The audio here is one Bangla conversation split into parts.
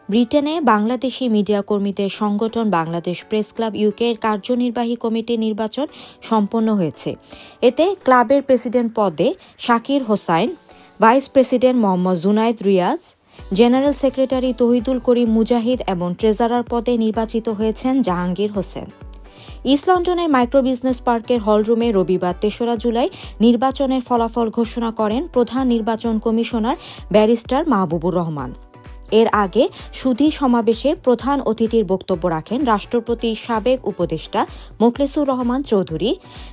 ব্রিটেনে বাংলাদেশি মিডিয়া কর্মীদের সংগঠন বাংলাদেশ প্রেস ক্লাব ইউকে এর কার্যনির্বাহী কমিটির নির্বাচন সম্পন্ন হয়েছে। এতে ক্লাবের প্রেসিডেন্ট পদে Shakir Hossain, vice president Mohammad Junayed Riaz, general secretary Tohidul Karim Mujahid এবং ট্রেজারার পদে নির্বাচিত হয়েছেন জাহাঙ্গীর হোসেন। ইস্ট লন্ডনের মাইক্রো বিজনেস পার্কের হলরুমে রবিবার ৩রা জুলাই নির্বাচনের ফলাফল ঘোষণা করেন প্রধান নির্বাচন কমিশনার ব্যারিস্টার মাহবুবুর রহমান। এর আগে সুধী সমাবেশে প্রধান অতিথির বক্তব্য রাখেন রাষ্ট্রপতির সাবেক উপদেষ্টা মোখলেসুর রহমান চৌধুরী,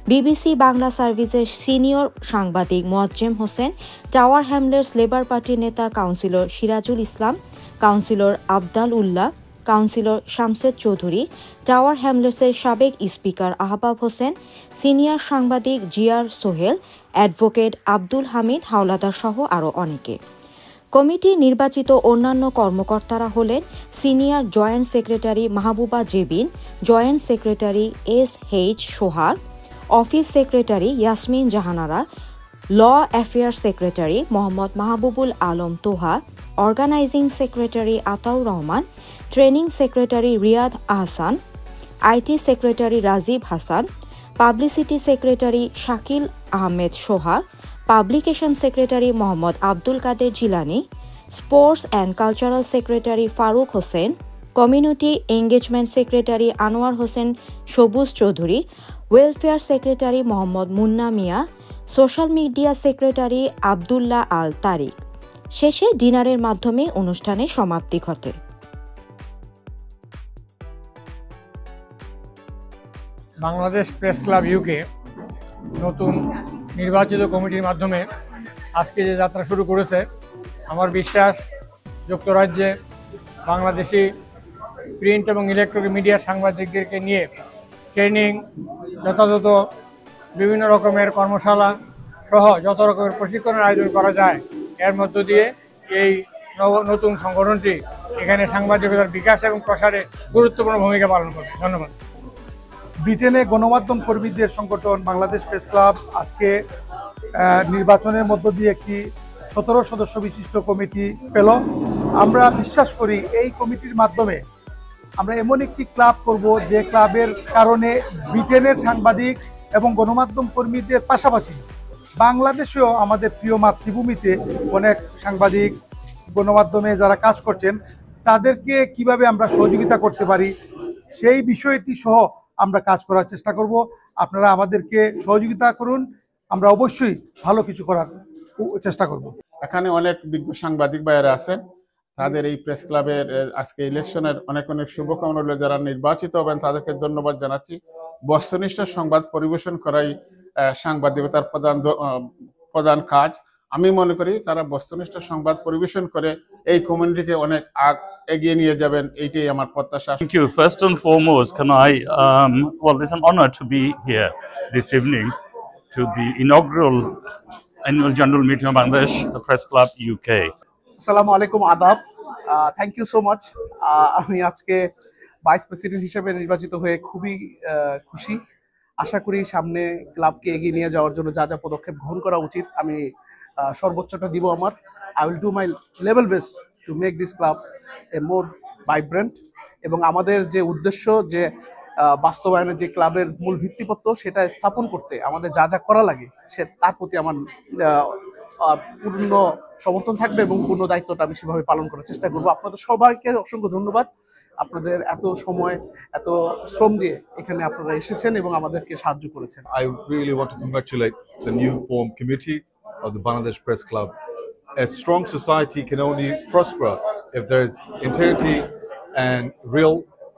বিবিসি বাংলা সার্ভিসের সিনিয়র সাংবাদিক Moazzem Hossain, tower Hamlets labour পার্টির নেতা কাউন্সিলর সিরাজুল ইসলাম, কাউন্সিলর আবদাল উল্লাহ, কাউন্সিলর শামসেদ চৌধুরী, টাওয়ার হ্যামলেটসের সাবেক স্পিকার আহবাব হোসেন, সিনিয়র সাংবাদিক জিয়ার সোহেল, অ্যাডভোকেট আব্দুল হামিদ হাওলাদার সহ আরও অনেকে। কমিটি নির্বাচিত অন্যান্য কর্মকর্তারা হলেন senior joint secretary Mahbuba Jebin, joint secretary SH Sohag, office secretary Yasmin Jahanara, law affairs secretary Mohammad Mahbubul Alam Toha, organising secretary Ataur Rahman, training secretary Riyad Ahsan, IT secretary Rajib Hasan, publicity secretary Shakil Ahmed Sohag, publication secretary Mohammad Abdul Kader Jilani, sports and cultural secretary Faruk Hossain, community engagement secretary Anwar Hossain Sabuj Chowdhury, welfare secretary Mohammad Munna Mia, social media secretary Abdullah Al Tariq. শেষে ডিনারের মাধ্যমে অনুষ্ঠানের সমাপ্তি ঘটে। বাংলাদেশ প্রেস ক্লাব ইউকে নতুন নির্বাচিত কমিটির মাধ্যমে আজকে যে যাত্রা শুরু করেছে, আমার বিশ্বাস যুক্তরাজ্যে বাংলাদেশি প্রিন্ট এবং ইলেকট্রনিক মিডিয়া সাংবাদিকদেরকে নিয়ে ট্রেনিং, যথাযথ বিভিন্ন রকমের কর্মশালা সহ যত রকমের প্রশিক্ষণের আয়োজন করা যায়, এর মধ্য দিয়ে এই নতুন সংগঠনটি এখানে সাংবাদিকতার বিকাশ এবং প্রসারে গুরুত্বপূর্ণ ভূমিকা পালন করবে। ধন্যবাদ। ব্রিটেনে গণমাধ্যম কর্মীদের সংগঠন বাংলাদেশ প্রেস ক্লাব আজকে নির্বাচনের মধ্য দিয়ে একটি 17 সদস্য বিশিষ্ট কমিটি পেল। আমরা বিশ্বাস করি এই কমিটির মাধ্যমে আমরা এমন একটি ক্লাব করব যে ক্লাবের কারণে ব্রিটেনের সাংবাদিক এবং গণমাধ্যম কর্মীদের পাশাপাশি বাংলাদেশেও আমাদের প্রিয় মাতৃভূমিতে অনেক সাংবাদিক গণমাধ্যমে যারা কাজ করছেন তাদেরকে কিভাবে আমরা সহযোগিতা করতে পারি সেই বিষয়টি সহ আমরা কাজ করার চেষ্টা করব। আপনারা আমাদেরকে সহযোগিতা করুন, আমরা অবশ্যই ভালো কিছু করার চেষ্টা করব। এখানে অনেক বিজ্ঞ সাংবাদিক ভাইয়েরা আছেন, তাদের এই প্রেস ক্লাবের আজকে ইলেকশনের অনেক অনেক শুভকামনা রইল। যারা নির্বাচিত হবেন তাদেরকে ধন্যবাদ জানাচ্ছি। বস্তুনিষ্ঠ সংবাদ পরিবেশন করাই সাংবাদিকতার প্রধান কাজ। আমি মনে করি তারা বস্তুনিষ্ঠ সংবাদ পরিবেশন করে এই কমিউনিটিকে অনেক এগিয়ে নিয়ে যাবেন, এইটাই আমার প্রত্যাশা। Thank you. First and foremost, can I well, it's an honor to be here this evening to the inaugural annual general meeting of Bangladesh Press Club UK. আসসালামু আলাইকুম, আদাব। Thank you so much. আমি আজকে ভাইস প্রেসিডেন্ট হিসেবে নির্বাচিত হয়ে খুবই খুশি। আশা করি সামনে ক্লাবকে এগিয়ে নিয়ে যাওয়ার জন্য যা যা পদক্ষেপ গ্রহণ করা উচিত আমি সর্বোচ্চটা দিব আমার। I will do my level best to make this club A more vibrant, এবং আমাদের যে উদ্দেশ্য যে বাস্তবায়নের যে ক্লাবের মূল ভিত্তিপত্র সেটা স্থাপন করতে আমাদের যা যা করা লাগে তার প্রতি আমার পূর্ণ সমর্থন থাকবে এবং পূর্ণ দায়িত্বটা আমি সেভাবে পালন করার চেষ্টা করবো। আপনাদের সবাইকে অসংখ্য ধন্যবাদ, আপনাদের এত সময় এত শ্রম দিয়ে এখানে আপনারা এসেছেন এবং আমাদেরকে সাহায্য করেছেন। I really want to congratulate the new formed committee of the Bangladesh Press Club. A strong society can only prosper if there is integrity and real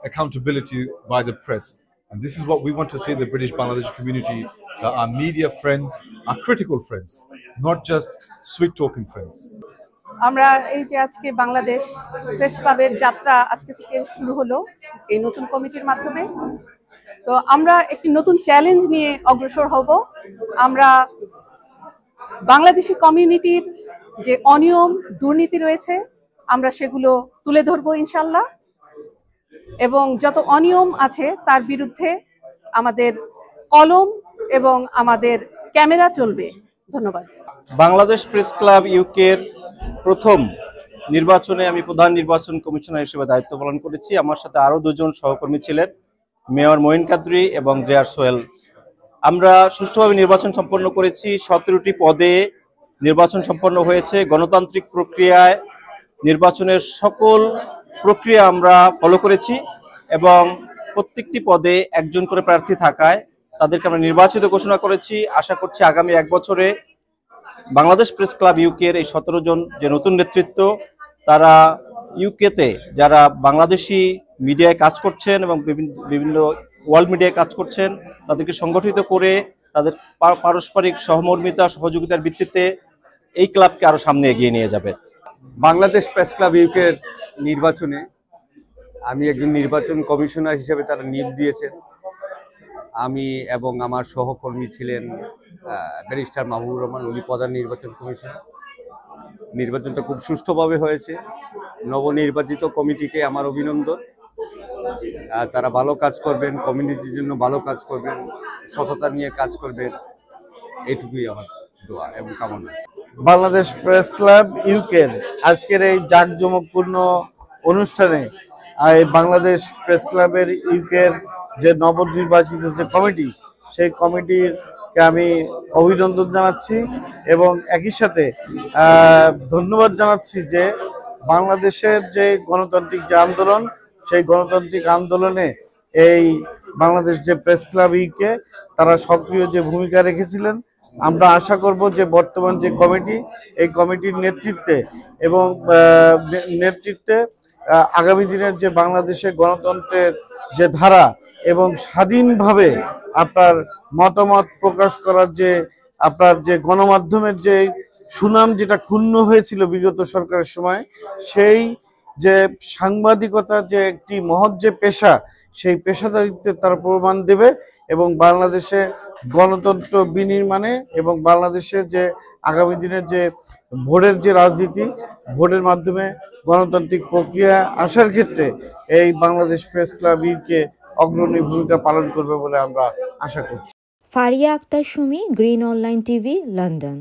accountability by the press. And this is what we want to see in the British Bangladesh community, that our media friends are critical friends, not just sweet-talking friends. আমরা এই যে আজকে বাংলাদেশ প্রেস ক্লাবের যাত্রা আজকে থেকে শুরু হলো এই নতুন কমিটির মাধ্যমে, তো আমরা একটি নতুন চ্যালেঞ্জ নিয়ে অগ্রসর হব। আমরা বাংলাদেশি কমিউনিটির যে অনিয়ম দুর্নীতি রয়েছে আমরা সেগুলো তুলে ধরবো ইনশাল্লাহ, এবং যত অনিয়ম আছে তার বিরুদ্ধে আমাদের কলম এবং আমাদের ক্যামেরা চলবে। ধন্যবাদ। বাংলাদেশ প্রেস ক্লাব ইউকের প্রথম নির্বাচনে আমি প্রধান নির্বাচন কমিশনার হিসেবে দায়িত্ব পালন করেছি। আমার সাথে আরও দুজন সহকর্মী ছিলেন, মেয়র মঈন কাদরি এবং জেআর সোহেল। আমরা সুষ্ঠুভাবে নির্বাচন সম্পন্ন করেছি। 17টি পদে নির্বাচন সম্পন্ন হয়েছে। গণতান্ত্রিক প্রক্রিয়ায় নির্বাচনের সকল প্রক্রিয়া আমরা ফলো করেছি এবং প্রত্যেকটি পদে একজন করে প্রার্থী থাকায় তাদেরকে আমরা নির্বাচিত ঘোষণা করেছি। আশা করছি আগামী 1 বছরে বাংলাদেশ প্রেস ক্লাব ইউকের এই 17 জন যে নতুন নেতৃত্ব, তারা ইউকেতে যারা বাংলাদেশি মিডিয়ায় কাজ করছেন এবং বিভিন্ন ওয়ার্ল্ড মিডিয়ায় কাজ করছেন, তাদেরকে সংগঠিত করে তাদের পারস্পরিক সহমর্মিতা সহযোগিতার ভিত্তিতে এই ক্লাবকে আরো সামনে এগিয়ে নিয়ে যাবে। বাংলাদেশ প্রেস ক্লাব ইউকের নির্বাচনে আমি একজন নির্বাচন কমিশনার হিসেবে তারা নিয়োগ দিয়েছেন। আমি এবং আমার সহকর্মী ছিলেন ব্যারিস্টার মাহবুবুর রহমান, উনি প্রধান নির্বাচন কমিশনার। নির্বাচনটা খুব সুষ্ঠুভাবে হয়েছে। নবনির্বাচিত কমিটিকে আমার অভিনন্দন। তারা ভালো কাজ করবেন, কমিউনিটির জন্য ভালো কাজ করবেন, সততা নিয়ে কাজ করবেন, এইটুকুই আমার দোয়া এবং কামনা। বাংলাদেশ প্রেস ক্লাব ইউকের আজকের এই জাঁকজমকপূর্ণ অনুষ্ঠানে বাংলাদেশ প্রেস ক্লাবের ইউকের যে নবনির্বাচিত যে কমিটি, সেই কমিটিকে আমি অভিনন্দন জানাচ্ছি এবং একই সাথে ধন্যবাদ জানাচ্ছি যে বাংলাদেশের যে গণতান্ত্রিক যে আন্দোলন, সেই গণতান্ত্রিক আন্দোলনে এই বাংলাদেশ যে প্রেস ক্লাব ইউকে তারা সক্রিয় যে ভূমিকা রেখেছিলেন। আমরা আশা করব যে বর্তমান যে কমিটি, এই কমিটির নেতৃত্বে আগামী দিনের যে বাংলাদেশে গণতন্ত্রের যে ধারা এবং স্বাধীনভাবে আপনার মতামত প্রকাশ করার যে আপনার যে গণমাধ্যমের যে সুনাম যেটা ক্ষুণ্ণ হয়েছিল বিগত সরকারের সময়, সেই যে সাংবাদিকতার যে একটি মহৎ যে পেশা, সেই পেশাদারিত্বে তারা প্রমাণ দেবে এবং বাংলাদেশে গণতন্ত্র বিনির্মাণে এবং বাংলাদেশের যে আগামী দিনের যে ভোটের যে রাজনীতি, ভোটের মাধ্যমে গণতান্ত্রিক প্রক্রিয়া আসার ক্ষেত্রে এই বাংলাদেশ প্রেস ক্লাব ইউকে অগ্রণী ভূমিকা পালন করবে বলে আমরা আশা করছি। Faria Akter Sumi, green online TV, London.